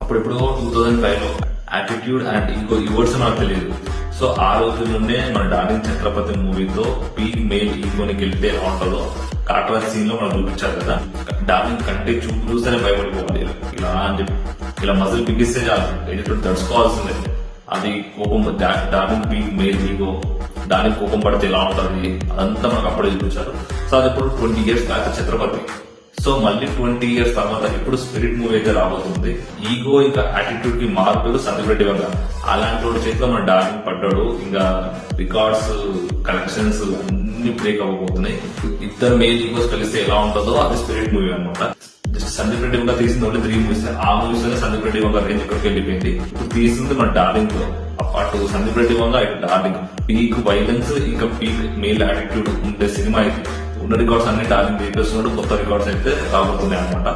అప్పుడెప్పుడు 2005 లో attitude and ego ఈ words మనకు తెలియదు. సో ఆ రోజు నుండే మన డార్లింగ్ చక్రవర్తి మూవీతో పీక్ మెయిల్ ఈగోని గెలితే ఎలా ఉంటుందో కాట్వాస్ సీన్ లో మనం చూపించారు కదా. డార్లింగ్ కంటే చూస్తేనే భయపడిపోవాలి ఇలా అని చెప్పి ఇలా మజిల్ బిగిస్తే చాలు ఎడిటర్ తడుచుకోవాల్సిందే. అది కోపం డార్లింగ్ పీక్ మెయిల్ ఈగో దానికి కోపం పడితే ఎలా ఉంటుంది అదంతా మనకు అప్పుడే చూపించారు. సో అది ఇప్పుడు 20 years బ్యాక్ ఛత్రపతి. సో మళ్ళీ 20 years తర్వాత ఇప్పుడు స్పిరిట్ మూవీ అయితే రాబోతుంది. ఈగో ఇంకా యాటిట్యూడ్ కి మార్పులు సందర్భెట్టి వల్ల అలాంటి వాడి చేతిలో మన డార్లింగ్ పడ్డాడు. ఇంకా రికార్డ్స్ కలెక్షన్స్ అన్ని బ్రేక్ అవ్వబోతున్నాయి. ఇద్దరు మెయిన్ ఈగోస్ కలిస్తే ఎలా ఉంటుందో అది స్పిరిట్ మూవీ అనమాట. సందీప్ రెడ్డి వంగ తీసింది ఓన్లీ 3 movies. ఆ మూవీస్ లోనే సందీప్ రెడ్డి వంగ రేంజ్ ఇక్కడికి వెళ్ళిపోయింది. ఇప్పుడు తీసింది మన డార్లింగ్ లో. అటు సందీప్ రెడ్డి వంగ ఇటు డార్లింగ్ పీక్ వైలెన్స్ ఇంకా పీక్ మెయిల్ యాటిట్యూడ్ ఉండే సినిమా అయితే ఉన్న రికార్డ్స్ అన్ని డార్లింగ్ చేస్తున్నాడు. కొత్త రికార్డ్స్ అయితే రాబోతున్నాయి అనమాట.